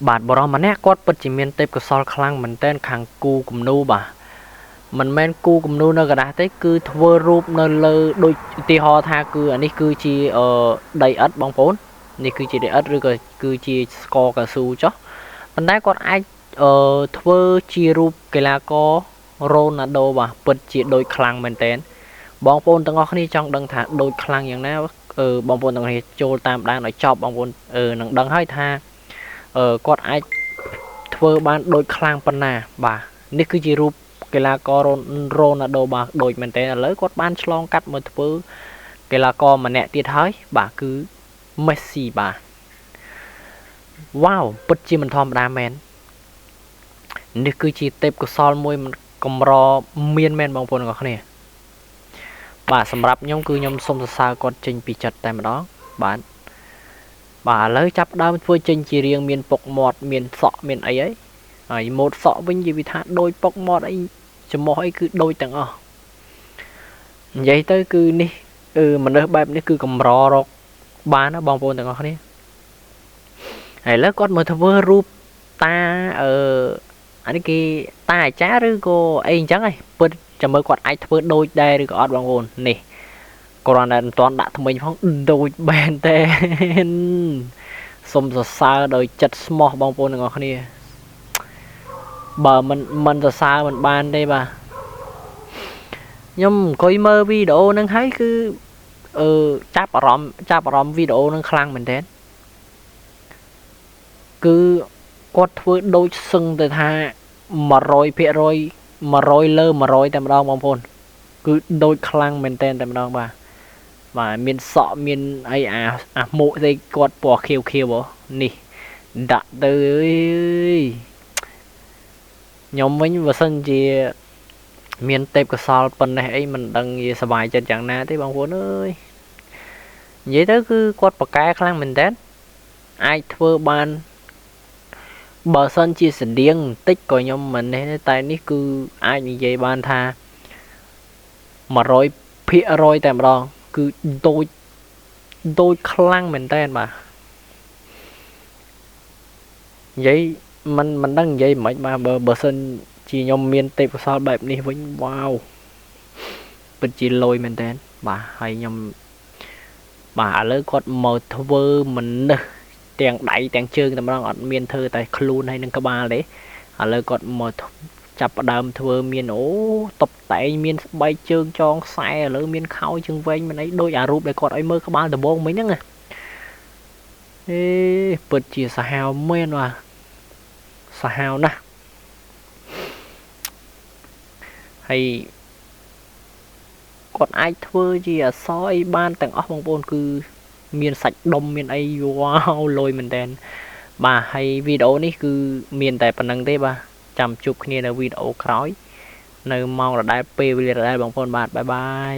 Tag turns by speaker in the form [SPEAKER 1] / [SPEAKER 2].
[SPEAKER 1] បាទបរោះម្នាក់គាត់ពិតជាមានទេពកោសល្យខ្លាំងមែនទែនខាងគូគំនូបាទមិនមែនគូគំនូនៅกระดาษទេគឺធ្វើរូបនៅលើដូចឧទាហរណ៍ថាគឺអានេះគឺជាដីឥដ្ឋបងប្អូននេះគឺជាដីឥដ្ឋឬក៏គឺជាស្ករកៅស៊ូចុះប៉ុន្តែគាត់អាចធ្វើជារូបកីឡាកររ៉ូណាល់ដូបាទពិតជាដូចខ្លាំងមែនទែនបងប្អូនទាំងអស់គ្នាចង់ដឹងថាដូចខ្លាំងយ៉ាងណាបងប្អូនទាំងអស់គ្នាចូលតាមដានឲ្យចប់បងប្អូននឹងដឹងហើយថាគាត់អាចធ្វើបានដូចខ្លាំងប៉ុណ្ណាបាទនេះគឺជារូបកីឡាកររ៉ូណាល់ដូបាទដូចមែនតើឥឡូវគាត់បានឆ្លងកាត់មកធ្វើកីឡាករម្នាក់ទៀតហើយបាទគឺមេស៊ីបាទវ៉ាវពិតជាមិនធម្មតាមែននេះគឺជាទេពកោសល្យមួយកម្រមានមែនបងប្អូនទាំងអស់គ្នាបាទសម្រាប់ខ្ញុំគឺខ្ញុំសូមសរសើរគាត់ចេញពីចិត្តតែម្ដងបាទឥឡូវចាប់ដើមធ្វើចេញជារៀងមានពុកមាត់មានសក់មានអីហើយម៉ូតសក់វិញនិយាយថាដូចពុកមាត់អីច្រមុះអីគឺដូចទាំងអស់និយាយទៅគឺនេះមនុស្សបែបនេះគឺកម្ររកបានណាបងប្អូនទាំងអស់គ្នាហើយឥឡូវគាត់មកធ្វើរូបតាអានេះគេតាអាចារ្យឬក៏អីអញ្ចឹងហីពិតចាំមើលគាត់អាចធ្វើដូចដែរឬក៏អត់បងប្អូននេះគ្រាន់តែមិនទាន់ដាក់ថ្មិញផងដូចបែនតែសុំសរសើរដោយចិត្តស្មោះបងប្អូនទាំងអស់គ្នាបើមិនសរសើរមិនបានទេបាទខ្ញុំអង្គុយមើលវីដេអូហ្នឹងហើយគឺចាប់អារម្មណ៍វីដេអូហ្នឹងខ្លាំងមែនទែនគឺគាត់ធ្វើដូចសឹងទៅថា 100% 100 លើ100តែម្ដងបងប្អូនគឺដូចខ្លាំងមែនទែនតែម្ដងបាទមានសក់មានអីអាមួកស្អីគាត់ពណ៌ខៀវនេះដាក់ទៅអើយខ្ញុំវិញបើសិនជាមានទេពកោសល្យប៉ុណ្ណេះអីមិនដឹងជាសប្បាយចិត្តយ៉ាងណាទេបងប្អូនអើយនិយាយទៅគឺគាត់ប្រកែខ្លាំងមែនតើអាចធ្វើបានបើសិនជាស្តៀងបន្តិចក៏ខ្ញុំមិននេះតែនេះគឺអាចនិយាយបានថា 100% តែម្ដងគឺដូចខ្លាំងមែនតើបាទនិយាយមិនដឹងនិយាយមិនបាទបើសិនជាខ្ញុំមានទេពកោសល្យបែបនេះវិញវ៉ាវពិតជាលយមែនតើបាទហើយខ្ញុំបាទឥឡូវគាត់មកធ្វើមនុស្សទាំងដៃទាំងជើងតែម្ដងអត់មានធ្វើតែខ្លួនហើយនឹងក្បាលទេឥឡូវគាត់មកចាប់ផ្ដើមធ្វើមានតុបតែងមានស្បែកជើងចងខ្សែឥឡូវមានខោជើងវែងមានអីដូចអារូបដែលគាត់ឲ្យមើលក្បាលដំបងមិញហ្នឹងពិតជាសាហាវមែនបាទសាហាវណាស់ហើយគាត់អាចធ្វើជាអក្សរអីបានទាំងអស់បងប្អូនគឺមានសាច់ដុំមានអីវ៉ាវលយមែនតើបាទហើយវីដេអូនេះគឺមានតែប៉ុណ្្នឹងទេបាទចាំជួបគ្នានៅវីដេអូក្រោយនៅម៉ោងដដែលពេលវេលាដដែលបងប្អូនបាទបាយបាយ